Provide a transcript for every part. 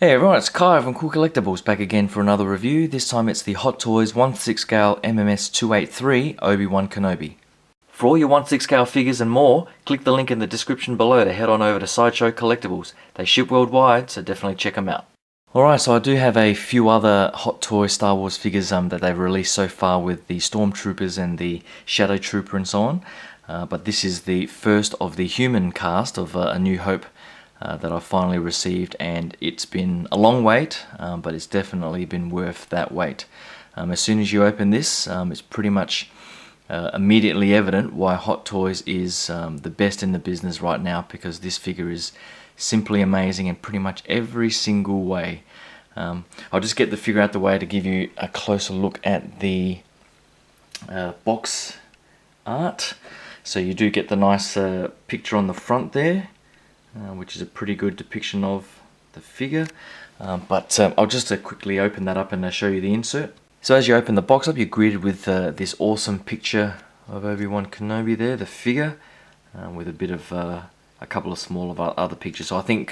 Hey everyone, it's Kai from Kool Collectibles back again for another review. This time it's the Hot Toys 1/6 scale MMS283 Obi-Wan Kenobi. For all your 1/6 scale figures and more, click the link in the description below to head on over to Sideshow Collectibles. They ship worldwide, so definitely check them out. Alright, so I do have a few other Hot Toy Star Wars figures that they've released so far with the Stormtroopers and the Shadow Trooper and so on. But this is the first of the human cast of A New Hope that I've finally received, and it's been a long wait, but it's definitely been worth that wait. As soon as you open this, it's pretty much immediately evident why Hot Toys is the best in the business right now, because this figure is simply amazing in pretty much every single way. I'll just get the figure out the way to give you a closer look at the box art. So you do get the nice picture on the front there, which is a pretty good depiction of the figure. But I'll just quickly open that up and show you the insert. So as you open the box up, you're greeted with this awesome picture of Obi-Wan Kenobi there, the figure, with a bit of a couple of small other pictures. So I think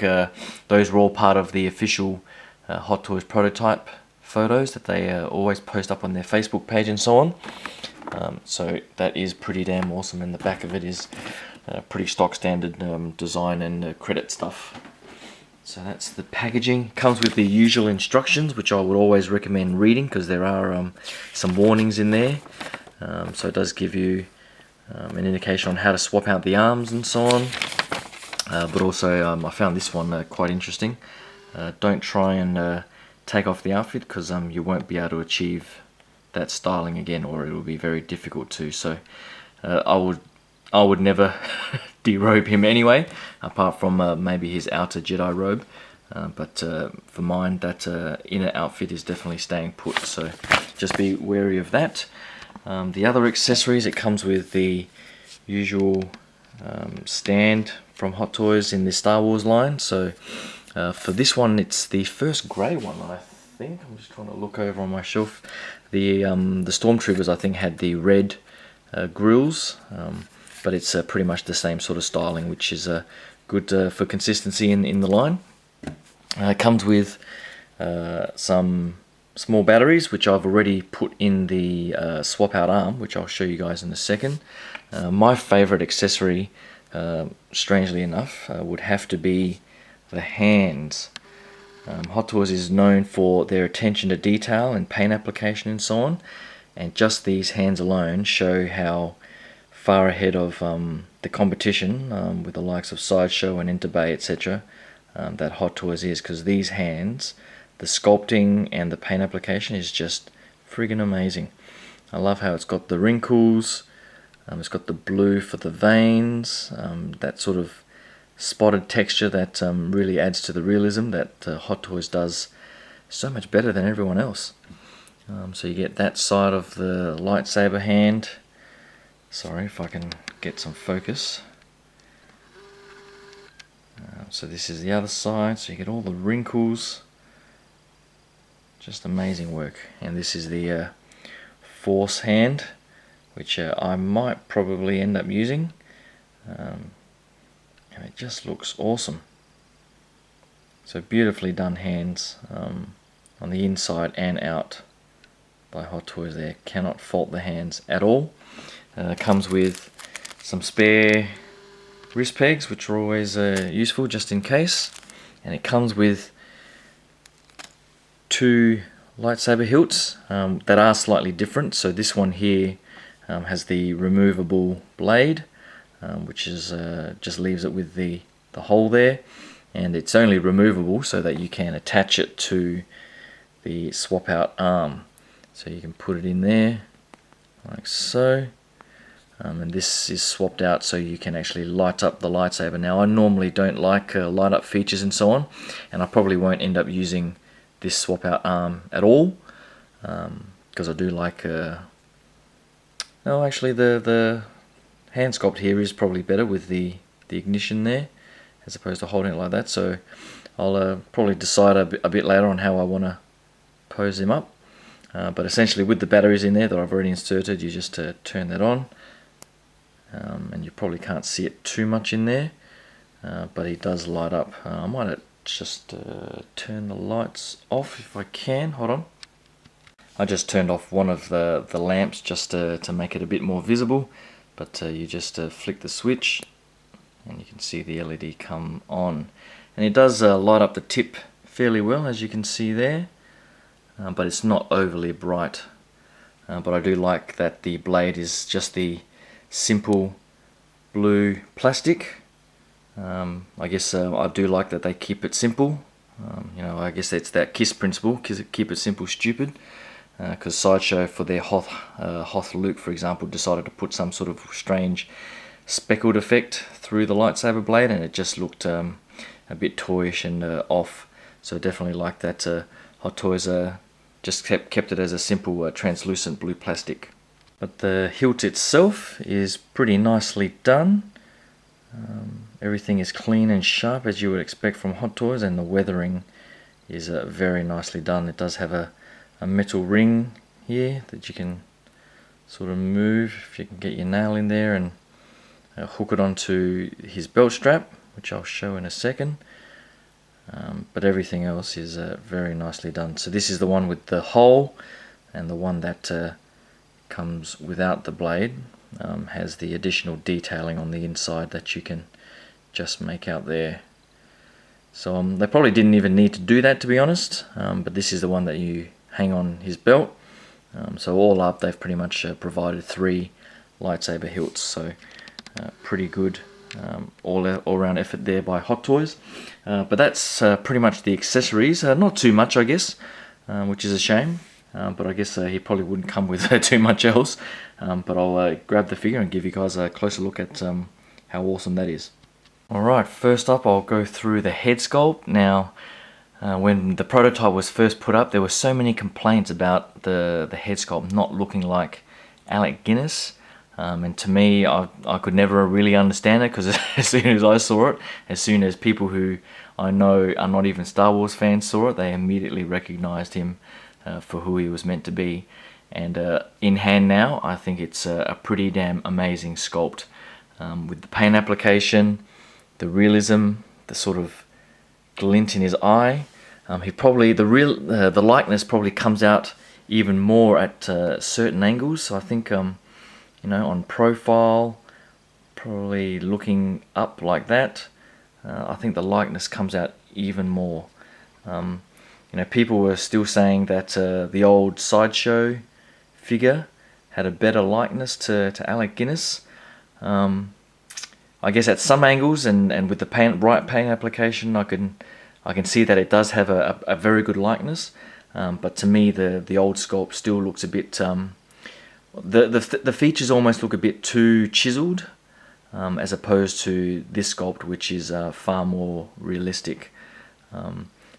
those were all part of the official Hot Toys prototype photos that they always post up on their Facebook page and so on. So that is pretty damn awesome, and the back of it is pretty stock standard design and credit stuff. So that's the packaging. Comes with the usual instructions, which I would always recommend reading, because there are some warnings in there. So it does give you an indication on how to swap out the arms and so on. But also I found this one quite interesting. Don't try and take off the outfit, because you won't be able to achieve that styling again, or it will be very difficult to. So I would never derobe him anyway, apart from maybe his outer Jedi robe. But for mine, that inner outfit is definitely staying put, so just be wary of that. The other accessories, it comes with the usual stand from Hot Toys in the Star Wars line. So for this one, it's the first grey one, I think. I'm just trying to look over on my shelf. The Stormtroopers, I think, had the red grills, but it's pretty much the same sort of styling, which is good for consistency in the line. It comes with some small batteries, which I've already put in the swap out arm, which I'll show you guys in a second. My favourite accessory, strangely enough, would have to be the hands. Hot Toys is known for their attention to detail and paint application and so on, and just these hands alone show how far ahead of the competition with the likes of Sideshow and Interbay, etc. That Hot Toys is, because these hands, the sculpting and the paint application is just friggin' amazing. I love how it's got the wrinkles, it's got the blue for the veins, that sort of spotted texture that really adds to the realism that Hot Toys does so much better than everyone else. So you get that side of the lightsaber hand. Sorry if I can get some focus. So this is the other side, so you get all the wrinkles. Just amazing work. And this is the Force hand, which I might probably end up using. And it just looks awesome. So beautifully done hands on the inside and out by Hot Toys there. Cannot fault the hands at all. Comes with some spare wrist pegs, which are always useful just in case. And it comes with two lightsaber hilts that are slightly different. So this one here has the removable blade, which is just leaves it with the hole there, and it's only removable so that you can attach it to the swap out arm. So you can put it in there like so, and this is swapped out so you can actually light up the lightsaber. Now I normally don't like light up features and so on, and I probably won't end up using this swap out arm at all, because I do like no, actually the hand sculpt here is probably better with the ignition there, as opposed to holding it like that. So I'll probably decide a bit later on how I want to pose him up. But essentially with the batteries in there that I've already inserted, you just turn that on, and you probably can't see it too much in there, but he does light up. I might just turn the lights off if I can. Hold on. I just turned off one of the lamps just to make it a bit more visible, but you just flick the switch and you can see the LED come on, and it does light up the tip fairly well, as you can see there, but it's not overly bright. But I do like that the blade is just the simple blue plastic. I guess I do like that they keep it simple. You know, I guess it's that KISS principle, keep it simple, stupid. Because Sideshow, for their Hoth Luke, for example, decided to put some sort of strange speckled effect through the lightsaber blade, and it just looked a bit toyish and off. So definitely like that Hot Toys just kept it as a simple translucent blue plastic. But the hilt itself is pretty nicely done. Everything is clean and sharp, as you would expect from Hot Toys, and the weathering is very nicely done. It does have a metal ring here that you can sort of move if you can get your nail in there, and hook it onto his belt strap, which I'll show in a second. But everything else is very nicely done. So this is the one with the hole, and the one that comes without the blade has the additional detailing on the inside that you can just make out there. So they probably didn't even need to do that, to be honest, but this is the one that you hang on his belt. So all up, they've pretty much provided 3 lightsaber hilts, so pretty good all-round effort there by Hot Toys. But that's pretty much the accessories. Not too much, I guess, which is a shame, but I guess he probably wouldn't come with too much else. But I'll grab the figure and give you guys a closer look at how awesome that is. Alright, first up I'll go through the head sculpt. Now, when the prototype was first put up, there were so many complaints about the head sculpt not looking like Alec Guinness. And to me, I could never really understand it, because as soon as I saw it, as soon as people who I know are not even Star Wars fans saw it, they immediately recognized him for who he was meant to be. And in hand now, I think it's a pretty damn amazing sculpt. With the paint application, the realism, the sort of glint in his eye, the likeness probably comes out even more at certain angles. So I think you know, on profile, probably looking up like that, I think the likeness comes out even more. You know, people were still saying that the old Sideshow figure had a better likeness to Alec Guinness. I guess at some angles, and with the right paint application, I can see that it does have a very good likeness. But to me, the old sculpt still looks a bit. The features almost look a bit too chiseled, as opposed to this sculpt, which is far more realistic.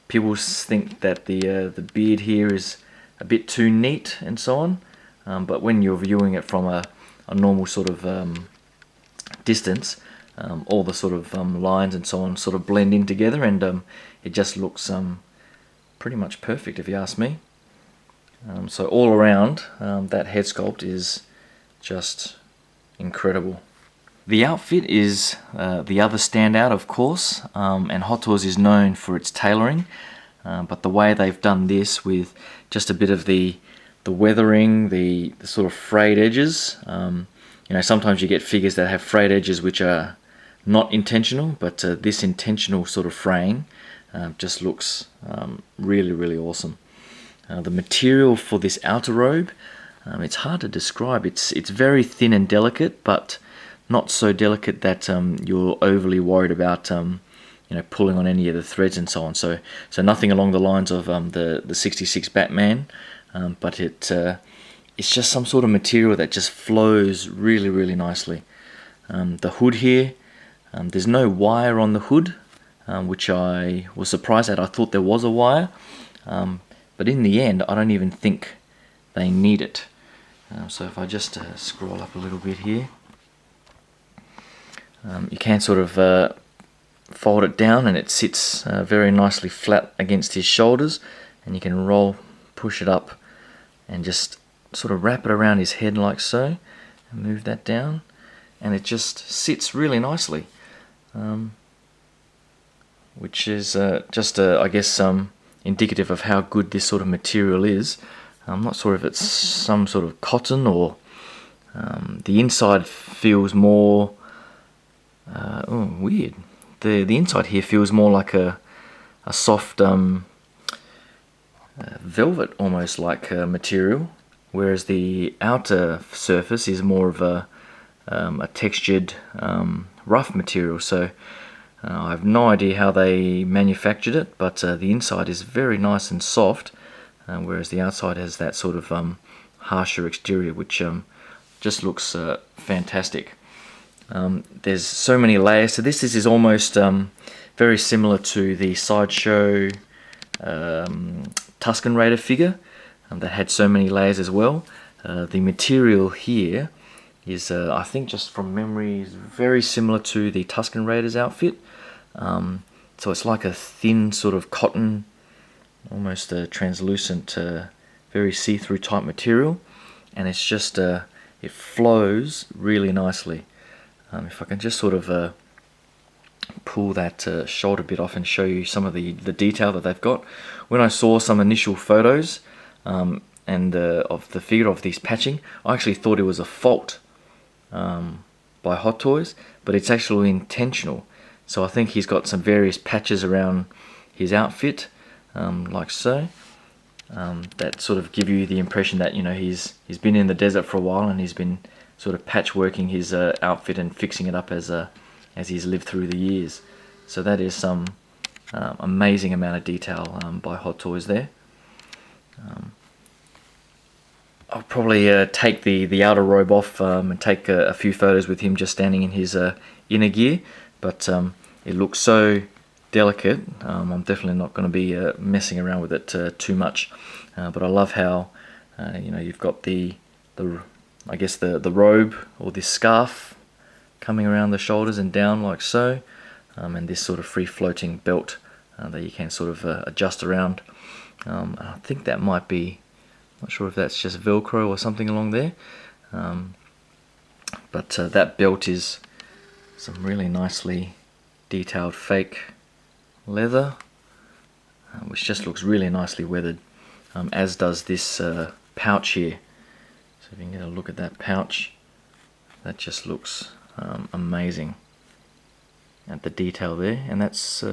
People think that the beard here is a bit too neat and so on, but when you're viewing it from a normal sort of distance, all the sort of lines and so on sort of blend in together, and it just looks pretty much perfect, if you ask me. So all around, that head sculpt is just incredible. The outfit is the other standout, of course, and Hot Toys is known for its tailoring, but the way they've done this with just a bit of the weathering, the sort of frayed edges. You know, sometimes you get figures that have frayed edges which are not intentional, but this intentional sort of fraying just looks really, really awesome. The material for this outer robe, it's hard to describe. It's very thin and delicate, but not so delicate that you're overly worried about you know, pulling on any of the threads and so on. So nothing along the lines of the 66 Batman, but it's just some sort of material that just flows really, really nicely. The hood here, there's no wire on the hood, which I was surprised at. I thought there was a wire. But in the end, I don't even think they need it. So if I just scroll up a little bit here, you can sort of fold it down, and it sits very nicely flat against his shoulders, and you can push it up and just sort of wrap it around his head like so, and move that down, and it just sits really nicely. which is just I guess indicative of how good this sort of material is. I'm not sure if it's some sort of cotton or the inside feels more weird. The inside here feels more like a soft velvet, almost like material, whereas the outer surface is more of a textured rough material. So I have no idea how they manufactured it, but the inside is very nice and soft, whereas the outside has that sort of harsher exterior, which just looks fantastic. There's so many layers. So this is almost very similar to the Sideshow Tusken Raider figure that had so many layers as well. The material here is, I think just from memory, is very similar to the Tusken Raiders outfit. So it's like a thin sort of cotton, almost a translucent, very see-through type material, and it's just it flows really nicely. If I can just sort of pull that shoulder bit off and show you some of the detail that they've got. When I saw some initial photos and of the figure, of these patching, I actually thought it was a fault by Hot Toys, but it's actually intentional. So I think he's got some various patches around his outfit, like so, that sort of give you the impression that, you know, he's been in the desert for a while and he's been sort of patchworking his outfit and fixing it up as he's lived through the years. So that is some amazing amount of detail by Hot Toys there. I'll probably take the outer robe off and take a few photos with him just standing in his inner gear, but it looks so delicate. I'm definitely not going to be messing around with it too much. But I love how you know, you've got the I guess the robe or this scarf coming around the shoulders and down like so, and this sort of free floating belt that you can sort of adjust around. I think that might be, not sure if that's just Velcro or something along there, but that belt is some really nicely detailed fake leather, which just looks really nicely weathered, as does this pouch here. So if you can get a look at that pouch, that just looks amazing at the detail there, and that's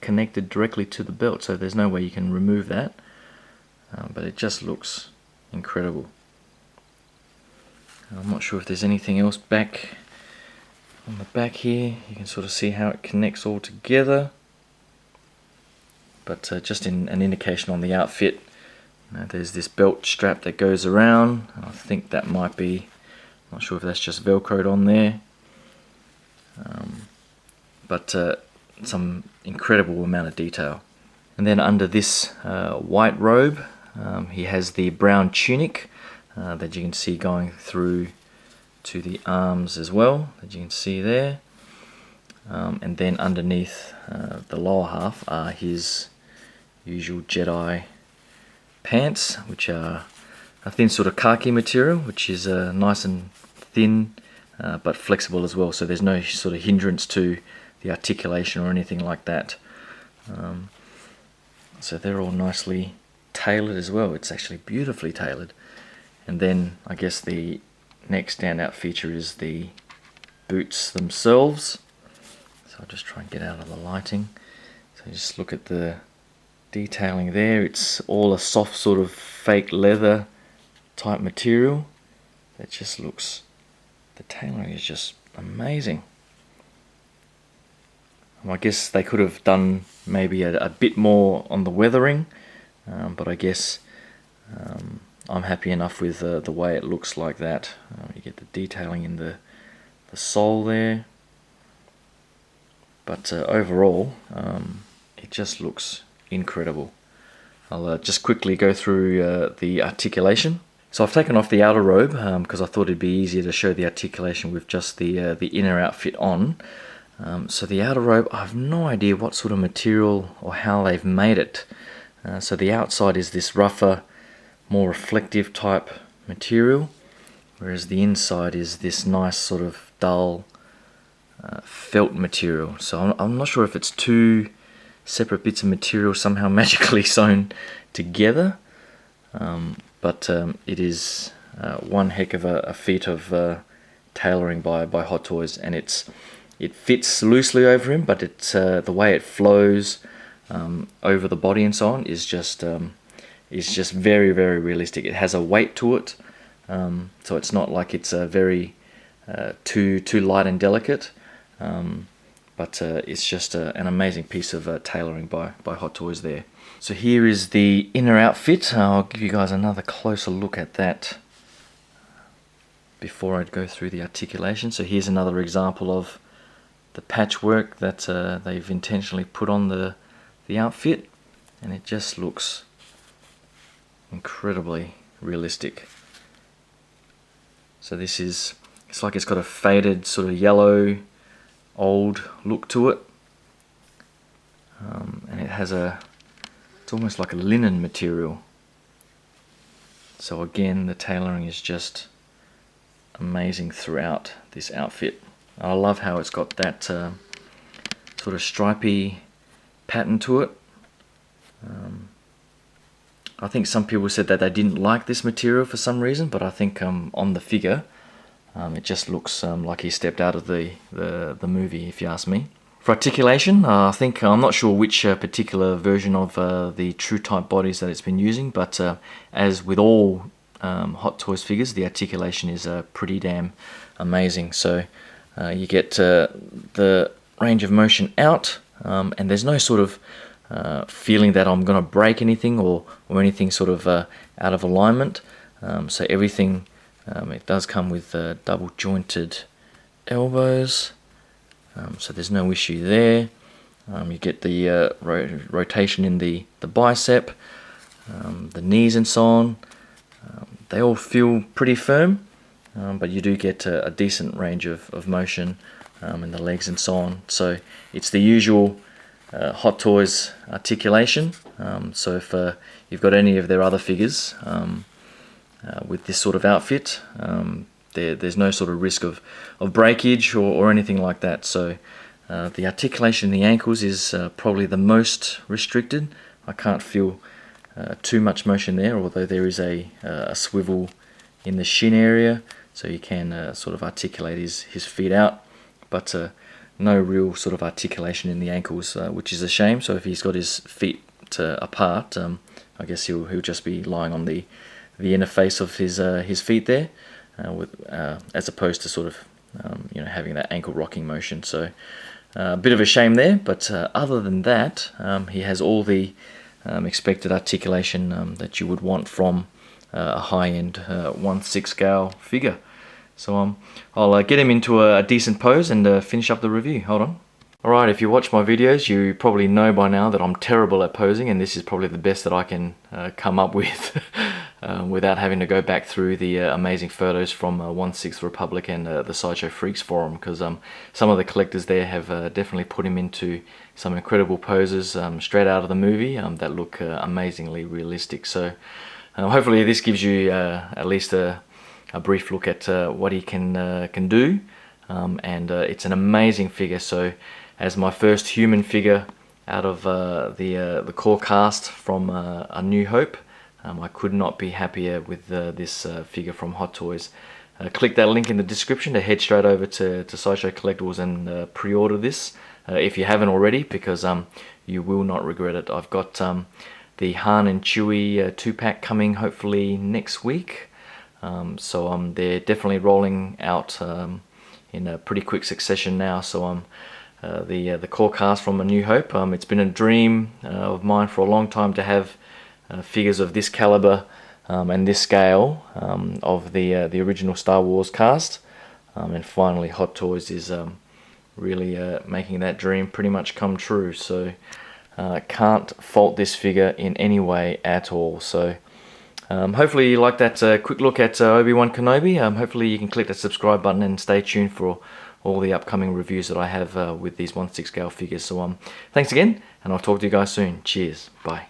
connected directly to the belt, so there's no way you can remove that, but it just looks incredible. I'm not sure if there's anything else back on the back here. You can sort of see how it connects all together, but just in an indication on the outfit, there's this belt strap that goes around. I think that might be, not sure if that's just Velcroed on there, but some incredible amount of detail. And then under this white robe, he has the brown tunic that you can see going through to the arms as well, that you can see there. And then underneath the lower half are his usual Jedi pants, which are a thin sort of khaki material, which is nice and thin but flexible as well, so there's no sort of hindrance to the articulation or anything like that. So they're all nicely tailored as well. It's actually beautifully tailored. And then I guess the next standout feature is the boots themselves. So I'll just try and get out of the lighting. So just look at the detailing there. It's all a soft sort of fake leather type material that just looks, the tailoring is just amazing. I guess they could have done maybe a bit more on the weathering, but I guess I'm happy enough with the way it looks like that. You get the detailing in the sole there, but overall it just looks incredible. I'll just quickly go through the articulation. So I've taken off the outer robe because I thought it'd be easier to show the articulation with just the inner outfit on. So the outer robe, I have no idea what sort of material or how they've made it. So the outside is this rougher, more reflective type material, whereas the inside is this nice sort of dull felt material. So I'm not sure if it's two separate bits of material somehow magically sewn together. But it is one heck of a feat of tailoring by Hot Toys, and it fits loosely over him, but it's the way it flows over the body and so on is just very, very realistic. It has a weight to it, so it's not like it's very too light and delicate, but it's just an amazing piece of tailoring by Hot Toys there. So here is the inner outfit. I'll give you guys another closer look at that before I go through the articulation. So here's another example of the patchwork that they've intentionally put on the outfit, and it just looks incredibly realistic. So this is, it's like it's got a faded sort of yellow old look to it, and it has it's almost like a linen material. So again, the tailoring is just amazing throughout this outfit. I love how it's got that sort of stripy pattern to it. I think some people said that they didn't like this material for some reason, but I think on the figure it just looks like he stepped out of the movie, if you ask me. For articulation, I think, I'm not sure which particular version of the true type bodies that it's been using, but as with all Hot Toys figures, the articulation is pretty damn amazing. So you get the range of motion out, and there's no sort of feeling that I'm going to break anything or anything sort of out of alignment. So everything, it does come with double jointed elbows, so there's no issue there. You get the rotation in the bicep, the knees and so on. They all feel pretty firm, but you do get a decent range of motion in the legs and so on. So it's the usual Hot Toys articulation. So if you've got any of their other figures with this sort of outfit, there's no sort of risk of breakage or anything like that. So the articulation in the ankles is probably the most restricted. I can't feel too much motion there, although there is a swivel in the shin area, so you can sort of articulate his feet out, but no real sort of articulation in the ankles, which is a shame. So if he's got his feet apart, I guess he'll just be lying on the inner face of his feet there, as opposed to sort of having that ankle rocking motion. So a bit of a shame there, but other than that, he has all the expected articulation that you would want from a high-end 1/6 scale figure. So I'll get him into a decent pose and finish up the review. Hold on. Alright, if you watch my videos, you probably know by now that I'm terrible at posing, and this is probably the best that I can come up with without having to go back through the amazing photos from 1/6 Republic and the Sideshow Freaks forum, because some of the collectors there have definitely put him into some incredible poses straight out of the movie that look amazingly realistic. So hopefully this gives you at least a brief look at what he can do, and it's an amazing figure. So as my first human figure out of the core cast from A New Hope, I could not be happier with this figure from Hot Toys. Click that link in the description to head straight over to Sideshow Collectibles and pre-order this if you haven't already, because you will not regret it. I've got the Han and Chewie 2-pack coming hopefully next week, so they're definitely rolling out in a pretty quick succession now. So the core cast from A New Hope, it's been a dream of mine for a long time to have figures of this caliber and this scale of the original Star Wars cast, and finally Hot Toys is really making that dream pretty much come true. So can't fault this figure in any way at all. So hopefully you like that quick look at Obi-Wan Kenobi. Hopefully you can click that subscribe button and stay tuned for all the upcoming reviews that I have with these 1/6 scale figures. So thanks again, and I'll talk to you guys soon. Cheers. Bye.